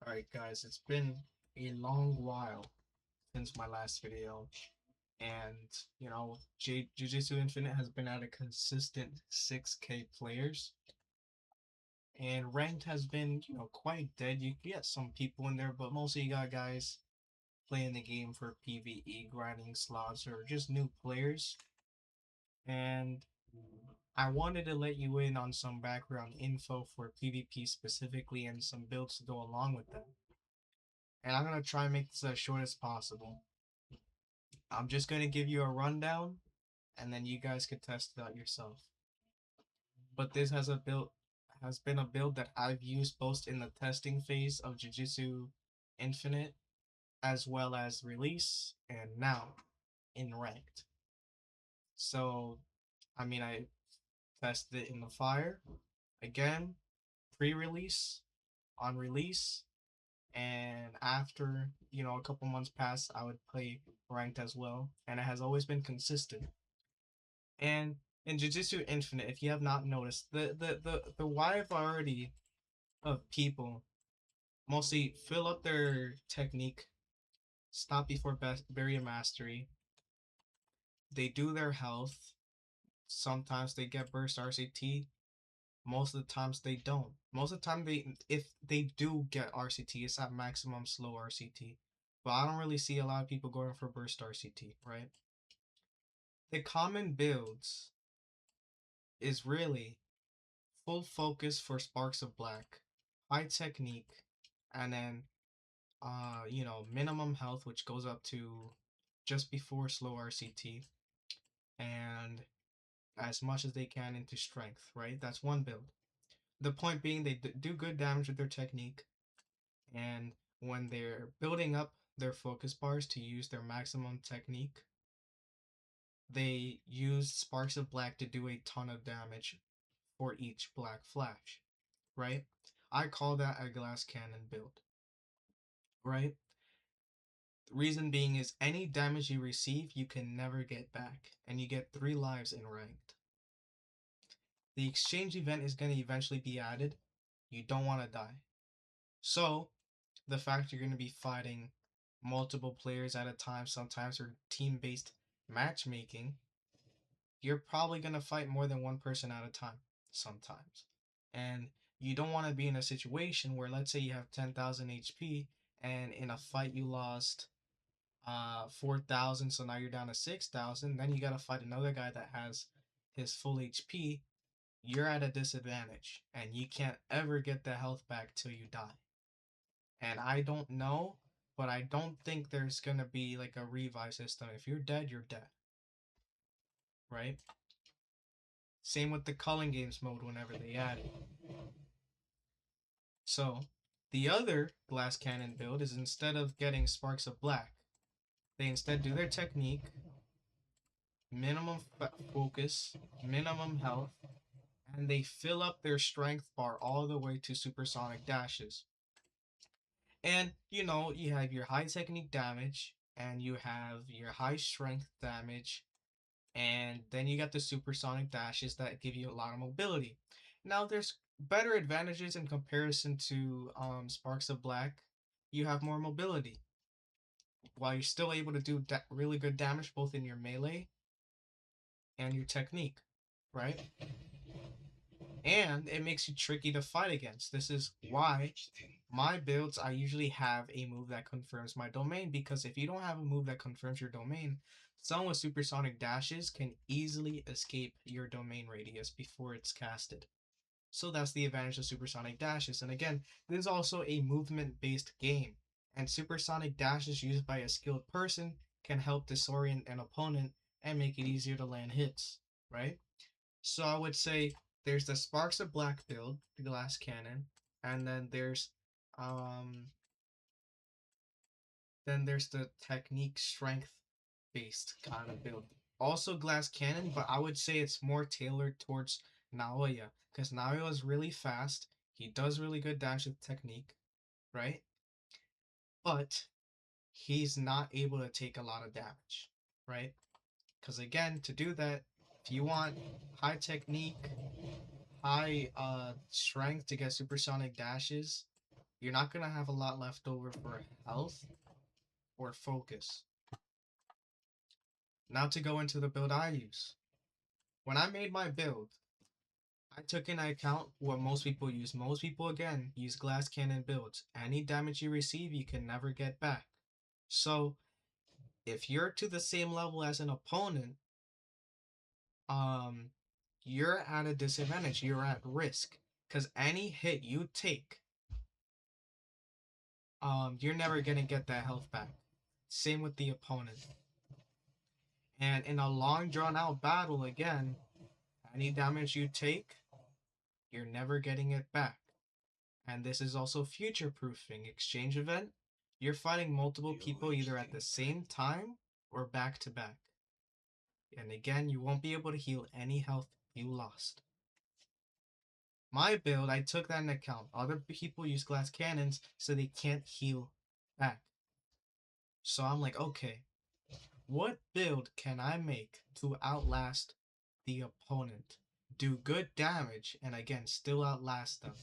Alright guys, it's been a long while since my last video, and Jujutsu Infinite has been at a consistent 6k players, and ranked has been, quite dead. You get some people in there, but mostly you got guys playing the game for PvE, grinding slots, or just new players. And I wanted to let you in on some background info for PvP specifically and some builds to go along with that. And I'm gonna try and make this as short as possible. I'm just going to give you a rundown and then you guys could test it out yourself. But this has been a build that I've used both in the testing phase of Jujutsu Infinite as well as release and now in ranked. So, I tested it in the fire again, pre-release, on release, and after, a couple months passed, I would play ranked as well, and it has always been consistent. And in Jujutsu Infinite, if you have not noticed, the wide variety of people mostly fill up their technique, stop before barrier mastery. They do their health. Sometimes they get burst RCT. Most of the times they don't. Most of the time if they do get RCT, it's at maximum slow RCT. But I don't really see a lot of people going for burst RCT, right? The common builds is really full focus for Sparks of Black, high technique, and then minimum health, which goes up to just before slow RCT, and as much as they can into strength, right? That's one build. The point being they do good damage with their technique, and when they're building up their focus bars to use their maximum technique, they use Sparks of Black to do a ton of damage for each black flash, right? I call that a glass cannon build, right? The reason being is any damage you receive, you can never get back, and you get 3 lives in ranked. The exchange event is going to eventually be added. You don't want to die. So, the fact you're going to be fighting multiple players at a time, sometimes or team-based matchmaking, you're probably going to fight more than one person at a time, sometimes. And you don't want to be in a situation where, let's say you have 10,000 HP, and in a fight you lost 4,000, so now you're down to 6,000. Then you gotta fight another guy that has his full HP. You're at a disadvantage, and you can't ever get the health back till you die. And I don't know, but I don't think there's gonna be like a revive system. If you're dead, you're dead, right? Same with the culling games mode whenever they add it. So the other glass cannon build is instead of getting sparks of black, they instead do their technique, minimum focus, minimum health, and they fill up their strength bar all the way to supersonic dashes. And you have your high technique damage, and you have your high strength damage, and then you got the supersonic dashes that give you a lot of mobility. Now, there's better advantages in comparison to Sparks of Black. You have more mobility while you're still able to do really good damage both in your melee and your technique, right? And it makes you tricky to fight against. This is why my builds, I usually have a move that confirms my domain, because if you don't have a move that confirms your domain, someone with supersonic dashes can easily escape your domain radius before it's casted. So that's the advantage of supersonic dashes. And again, this is also a movement based game, and supersonic dashes used by a skilled person can help disorient an opponent and make it easier to land hits, right? So I would say there's the Sparks of Black build, the glass cannon, and um then there's the technique strength based kind of build. Also glass cannon, but I would say it's more tailored towards Naoya, because Naoya is really fast. He does really good damage with technique, right? But he's not able to take a lot of damage, right? Because again, to do that, if you want high technique, high strength to get supersonic dashes, you're not gonna have a lot left over for health or focus. Now to go into the build I use. When I made my build, I took into account what most people use. Most people, again, use glass cannon builds. Any damage you receive, you can never get back. So, if you're to the same level as an opponent, um, you're at a disadvantage. You're at risk. Because any hit you take, you're never gonna get that health back. Same with the opponent. And in a long drawn out battle, again, any damage you take, you're never getting it back. And this is also future proofing. Exchange event, you're fighting multiple people either at the same time or back to back. And again, you won't be able to heal any health you lost. My build, I took that into account. Other people use glass cannons, so they can't heal back. So I'm like, okay, what build can I make to outlast the opponent? Do good damage, and again, still outlast them.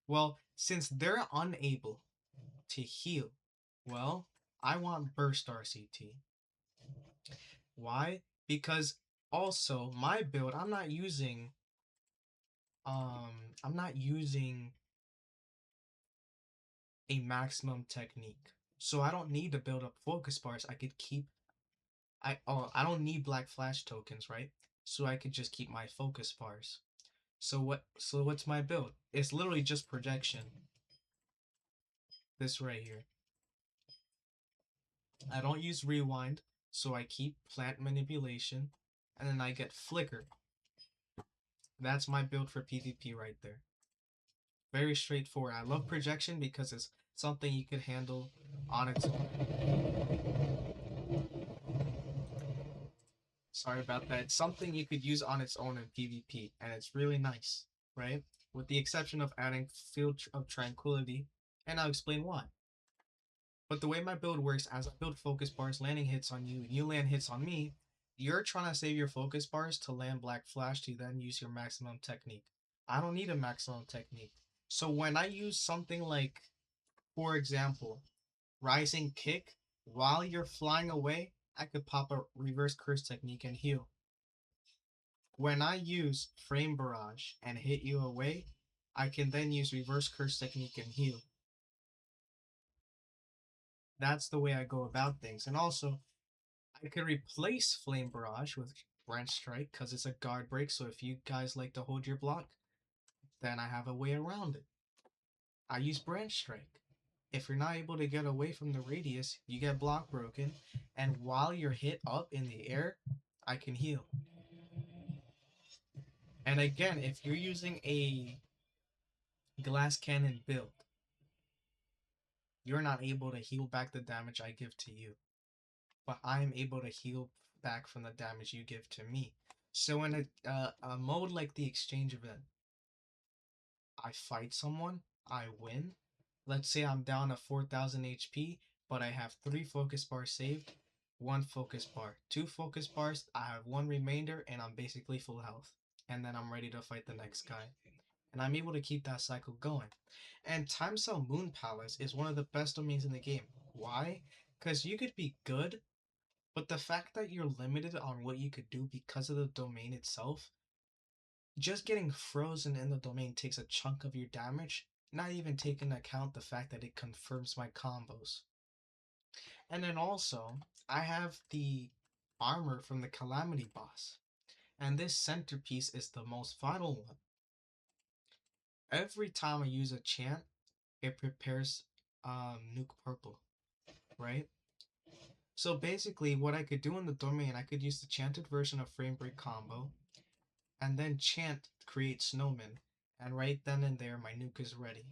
Well, since they're unable to heal, well, I want burst RCT. Why? Because also my build, I'm not using a maximum technique. So I don't need to build up focus bars. I could keep I don't need black flash tokens, right? So I could just keep my focus bars. So what's my build? It's literally just projection. This right here. I don't use rewind, so I keep plant manipulation, and then I get flicker. That's my build for PvP right there. Very straightforward. I love projection because it's something you could handle on its own. Sorry about that. It's something you could use on its own in PvP, and it's really nice, right? With the exception of adding Field of Tranquility, and I'll explain why. But the way my build works, as I build focus bars, landing hits on you, you land hits on me, you're trying to save your focus bars to land Black Flash to then use your maximum technique. I don't need a maximum technique. So when I use something like, for example, Rising Kick, while you're flying away, I could pop a reverse curse technique and heal. When I use Frame Barrage and hit you away, I can then use reverse curse technique and heal. That's the way I go about things. And also, I could replace Flame Barrage with Branch Strike because it's a guard break. So if you guys like to hold your block, then I have a way around it. I use Branch Strike. If you're not able to get away from the radius, you get block broken. And while you're hit up in the air, I can heal. And again, if you're using a glass cannon build, you're not able to heal back the damage I give to you. But I am able to heal back from the damage you give to me. So in a mode like the exchange event, I fight someone, I win. Let's say I'm down to 4,000 HP, but I have 3 focus bars saved, 1 focus bar, 2 focus bars, I have 1 remainder, and I'm basically full health. And then I'm ready to fight the next guy. And I'm able to keep that cycle going. And Time Cell Moon Palace is one of the best domains in the game. Why? Because you could be good, but the fact that you're limited on what you could do because of the domain itself, just getting frozen in the domain takes a chunk of your damage, not even taking into account the fact that it confirms my combos. And then also, I have the armor from the Calamity boss, and this centerpiece is the most vital one. Every time I use a chant, it prepares Nuke Purple, right? So basically, what I could do in the domain, I could use the chanted version of Frame Break combo, and then chant create snowman, and right then and there my nuke is ready.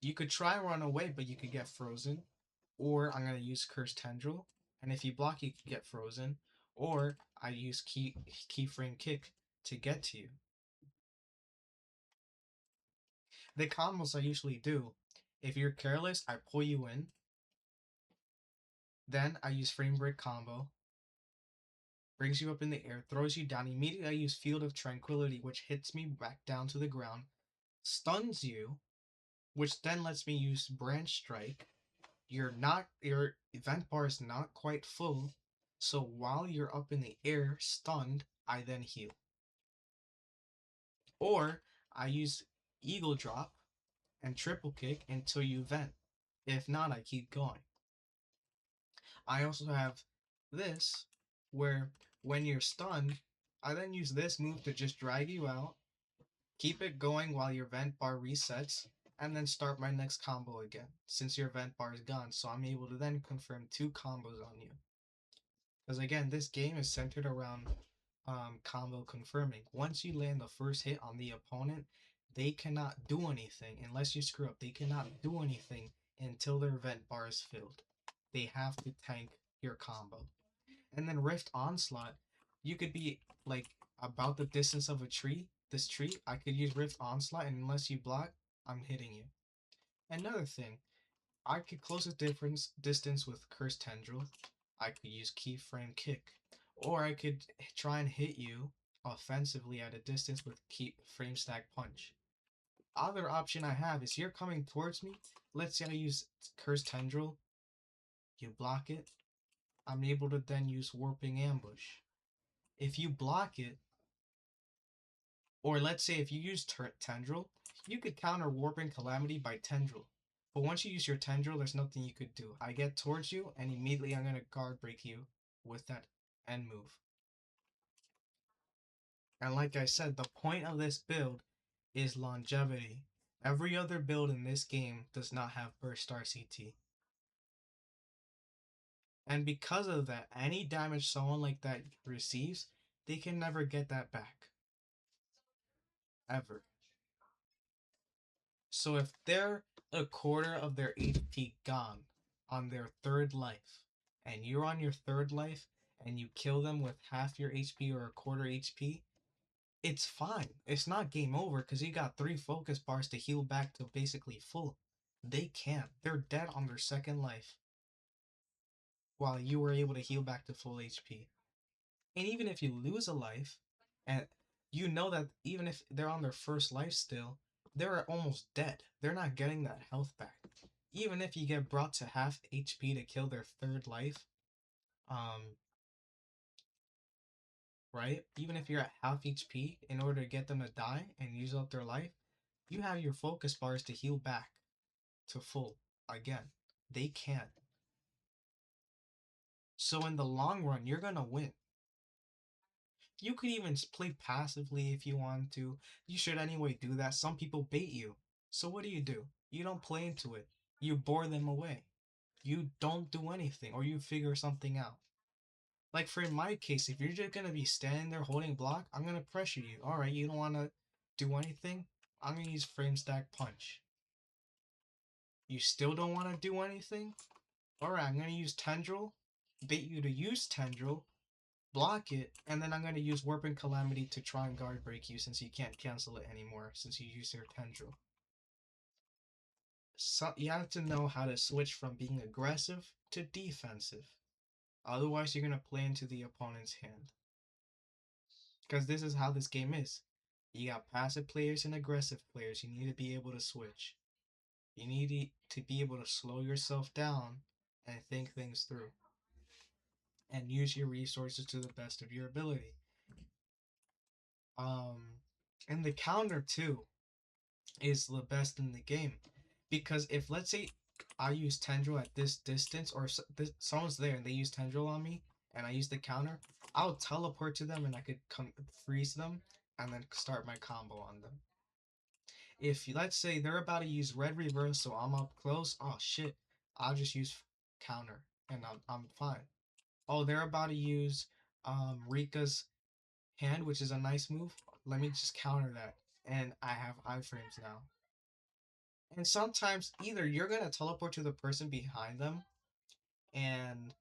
You could try and run away, but you could get frozen, or I'm gonna use Curse Tendril, and if you block you could get frozen, or I use keyframe kick to get to you. The combos I usually do, if you're careless, I pull you in, then I use frame break combo, brings you up in the air, throws you down. Immediately I use Field of Tranquility, which hits me back down to the ground, stuns you, which then lets me use branch strike. Your event bar is not quite full, so while you're up in the air stunned, I then heal. Or I use eagle drop and triple kick until you vent. If not, I keep going. I also have this where when you're stunned, I then use this move to just drag you out, keep it going while your vent bar resets, and then start my next combo again since your vent bar is gone. So I'm able to then confirm 2 combos on you. Because again, this game is centered around combo confirming. Once you land the first hit on the opponent, they cannot do anything unless you screw up. They cannot do anything until their vent bar is filled. They have to tank your combo. And then Rift Onslaught, you could be like about the distance of a tree. This tree, I could use Rift Onslaught, and unless you block, I'm hitting you. Another thing, I could close the difference distance with Cursed Tendril. I could use Keyframe Kick, or I could try and hit you offensively at a distance with Keep Frame Stack Punch. Other option I have is you're coming towards me. Let's say I use Cursed Tendril. You block it. I'm able to then use Warping Ambush. If you block it, or let's say if you use Tendril, you could counter Warping Calamity by Tendril. But once you use your Tendril, there's nothing you could do. I get towards you, and immediately I'm going to guard break you with that end move. And like I said, the point of this build is longevity. Every other build in this game does not have burst RCT. And because of that, any damage someone like that receives, they can never get that back. Ever. So if they're a quarter of their HP gone on their third life, and you're on your third life, and you kill them with half your HP or a quarter HP, it's fine. It's not game over because you got 3 focus bars to heal back to basically full. They can't. They're dead on their second life while you were able to heal back to full HP. And even if you lose a life, and you know that even if they're on their first life still, they're almost dead. They're not getting that health back. Even if you get brought to half HP to kill their third life, um, right? Even if you're at half HP in order to get them to die and use up their life, you have your focus bars to heal back to full again. They can't. So in the long run, you're gonna win. You could even play passively if you want to. You should anyway do that. Some people bait you. So what do? You don't play into it. You bore them away. You don't do anything or you figure something out. Like for in my case, if you're just gonna be standing there holding block, I'm gonna pressure you. Alright, you don't wanna do anything? I'm gonna use frame stack punch. You still don't wanna do anything? Alright, I'm gonna use tendril, bait you to use tendril, block it, and then I'm going to use Warping Calamity to try and guard break you since you can't cancel it anymore since you use your Tendril. So you have to know how to switch from being aggressive to defensive. Otherwise, you're going to play into the opponent's hand. Because this is how this game is. You got passive players and aggressive players. You need to be able to switch. You need to be able to slow yourself down and think things through. And use your resources to the best of your ability. And the counter too is the best in the game, because if let's say I use tendril at this distance, or someone's there and they use tendril on me, and I use the counter, I'll teleport to them and I could come freeze them and then start my combo on them. If let's say they're about to use red reverse, so I'm up close, oh shit, I'll just use counter and I'm fine. Oh, they're about to use Rika's hand, which is a nice move. Let me just counter that, and I have iframes now. And sometimes either you're gonna teleport to the person behind them and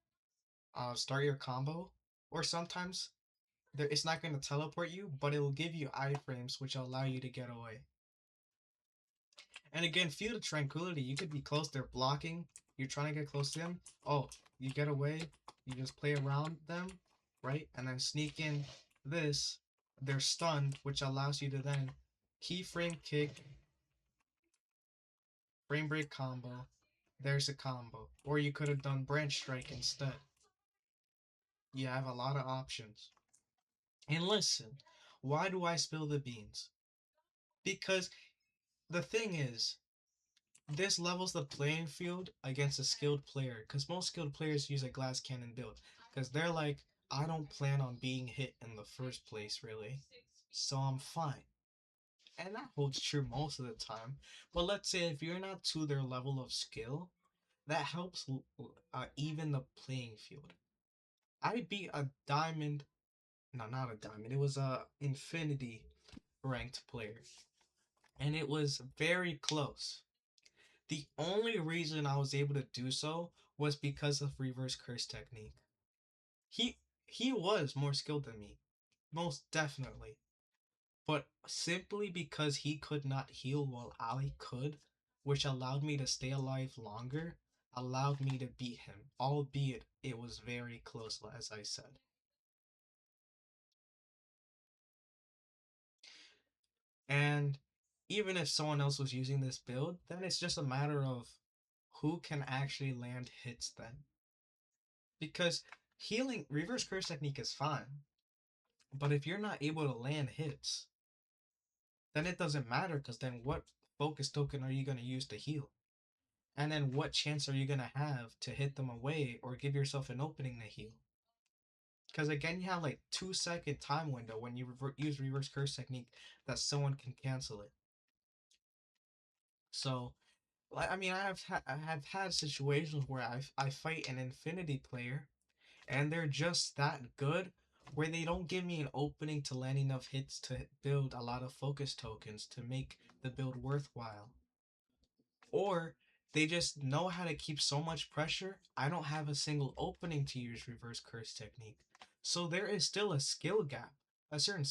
start your combo, or sometimes it's not gonna teleport you, but it will give you iframes, which will allow you to get away. And again, Field of Tranquility, you could be close, they're blocking, you're trying to get close to them. Oh, you get away, you just play around them, right? And then sneak in this, they're stunned, which allows you to then keyframe kick frame break combo. There's a combo. Or you could have done branch strike instead. You have a lot of options. And listen, why do I spill the beans? Because the thing is, this levels the playing field against a skilled player. Because most skilled players use a glass cannon build. Because they're like, I don't plan on being hit in the first place, really. So I'm fine. And that holds true most of the time. But let's say if you're not to their level of skill, that helps even the playing field. I beat a diamond, no, not a diamond. It was a infinity ranked player, and it was very close. The only reason I was able to do so was because of reverse curse technique. He he was more skilled than me, most definitely. But simply because he could not heal while I could, which allowed me to stay alive longer, allowed me to beat him, albeit it was very close, as I said. And even if someone else was using this build, then it's just a matter of who can actually land hits then. Because healing reverse curse technique is fine, but if you're not able to land hits, then it doesn't matter because then what focus token are you going to use to heal? And then what chance are you going to have to hit them away or give yourself an opening to heal? Because again, you have like 2 second time window when you use reverse curse technique that someone can cancel it. So I mean, I have had situations where I fight an infinity player and they're just that good where they don't give me an opening to land enough hits to build a lot of focus tokens to make the build worthwhile. Or they just know how to keep so much pressure. I don't have a single opening to use reverse curse technique. So there is still a skill gap, a certain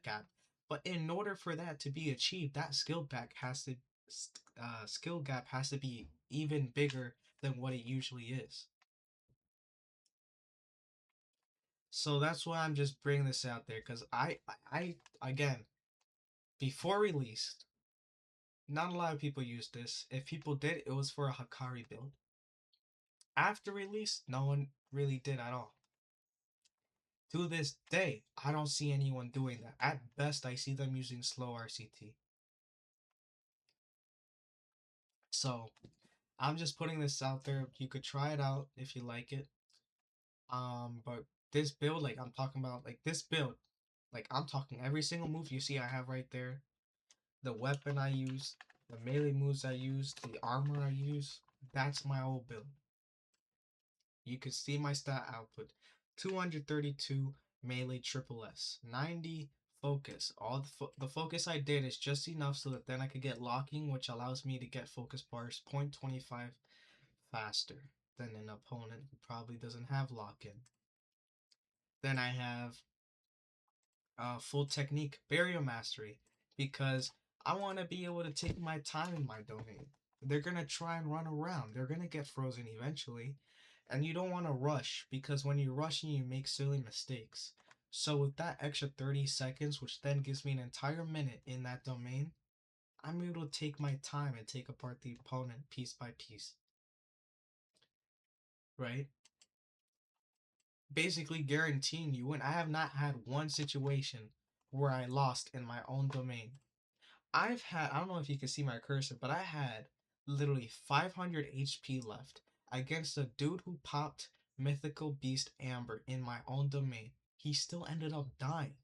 gap. But in order for that to be achieved, that skill gap has to be even bigger than what it usually is. So that's why I'm just bringing this out there because I again before released, not a lot of people used this. If people did, it was for a Hakari build. After release, no one really did at all. To this day, I don't see anyone doing that. At best, I see them using slow RCT. So I'm just putting this out there. You could try it out if you like it. But this build, like I'm talking about, like this build, like I'm talking every single move you see I have right there, the weapon I use, the melee moves I use, the armor I use. That's my old build. You can see my stat output: 232 melee triple S, 90 focus. All the focus I did is just enough so that then I could get locking, which allows me to get focus bars 0.25 faster than an opponent who probably doesn't have lock in. Then I have full technique barrier mastery because I want to be able to take my time in my domain. They're going to try and run around. They're going to get frozen eventually. And you don't want to rush because when you're rushing, you make silly mistakes. So with that extra 30 seconds, which then gives me an entire minute in that domain, I'm able to take my time and take apart the opponent piece by piece. Right? Basically guaranteeing you win. I have not had one situation where I lost in my own domain. I don't know if you can see my cursor, but I had literally 500 HP left against a dude who popped Mythical Beast Amber in my own domain. He still ended up dying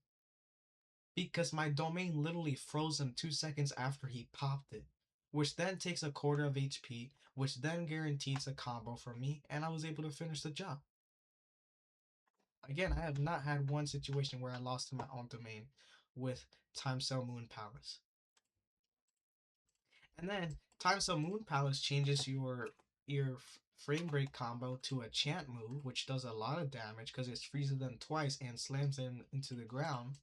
because my domain literally froze him 2 seconds after he popped it, which then takes a quarter of HP, which then guarantees a combo from me, and I was able to finish the job. Again, I have not had one situation where I lost in my own domain with Time Cell Moon Palace. And then Time Cell Moon Palace changes your frame break combo to a chant move, which does a lot of damage because it freezes them twice and slams them into the ground.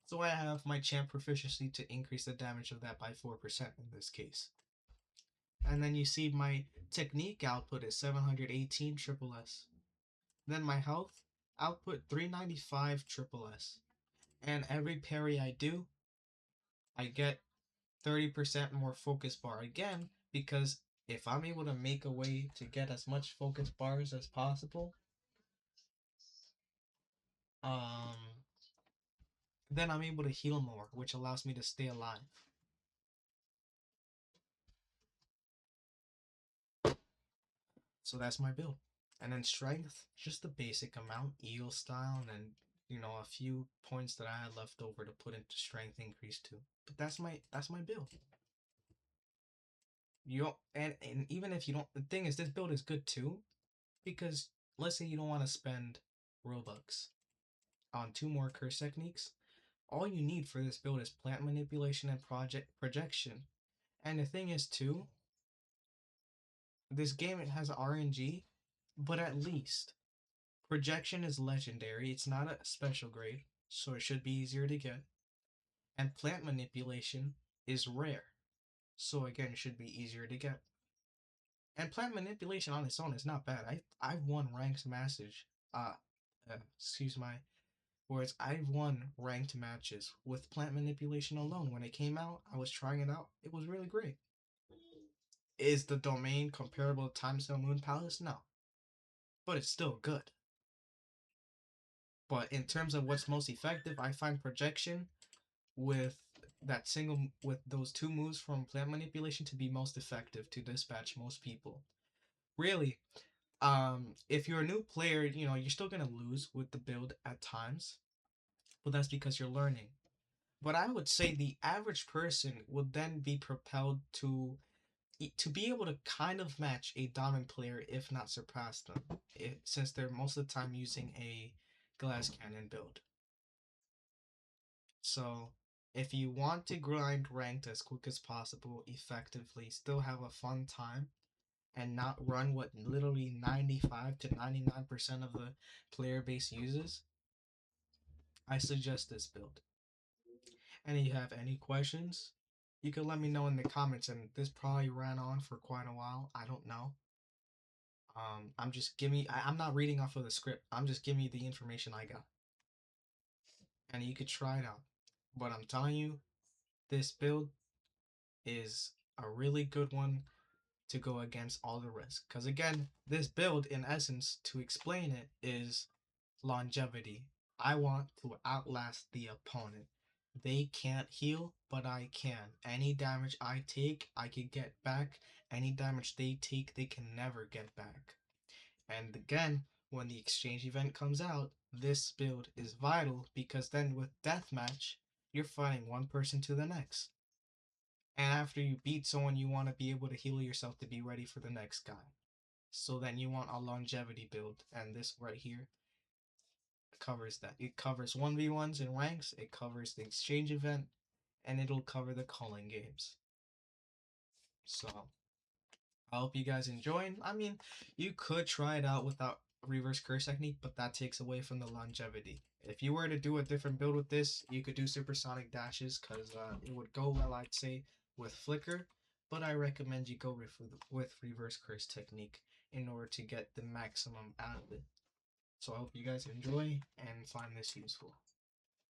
So I have my chant proficiency to increase the damage of that by 4% in this case. And then you see my technique output is 718 triple S. Then my health output 395 triple S. And every parry I do, I get 30% more focus bar again because if I'm able to make a way to get as much focus bars as possible, um, then I'm able to heal more, which allows me to stay alive. So that's my build. And then strength, just the basic amount, eel style, and then a few points that I had left over to put into strength increase too. But that's my build. You don't, and even if you don't, the thing is, this build is good too, because let's say you don't want to spend Robux on 2 more curse techniques. All you need for this build is plant manipulation and project projection. And the thing is too, this game, it has RNG, but at least projection is legendary. It's not a special grade, so it should be easier to get. And plant manipulation is rare, so again, it should be easier to get. And plant manipulation on its own is not bad. I've won ranked matches. Excuse my words. I've won ranked matches with plant manipulation alone. When it came out, I was trying it out. It was really great. Is the domain comparable to Timesale Moon Palace? No, but it's still good. But in terms of what's most effective, I find projection with with those 2 moves from plant manipulation to be most effective to dispatch most people. Really, if you're a new player, you're still gonna lose with the build at times, but that's because you're learning. But I would say the average person would then be propelled to be able to kind of match a dominant player, if not surpass them, since they're most of the time using a glass cannon build. So if you want to grind ranked as quick as possible, effectively, still have a fun time, and not run what literally 95 to 99% of the player base uses, I suggest this build. And if you have any questions, you can let me know in the comments. And this probably ran on for quite a while. I don't know. I'm just I'm not reading off of the script. I'm just giving you the information I got. And you could try it out. But I'm telling you, this build is a really good one to go against all the rest. Because again, this build, in essence, to explain it, is longevity. I want to outlast the opponent. They can't heal, but I can. Any damage I take, I can get back. Any damage they take, they can never get back. And again, when the exchange event comes out, this build is vital, because then with deathmatch, you're fighting one person to the next. And after you beat someone, you want to be able to heal yourself to be ready for the next guy. So then you want a longevity build, and this right here covers that. It covers 1v1s in ranks, it covers the exchange event, and it'll cover the culling games. So I hope you guys enjoying. I mean, you could try it out without reverse curse technique, but that takes away from the longevity. If you were to do a different build with this, you could do supersonic dashes, because it would go well, I'd say, with flicker. But I recommend you go with reverse curse technique in order to get the maximum out of it. So I hope you guys enjoy and find this useful.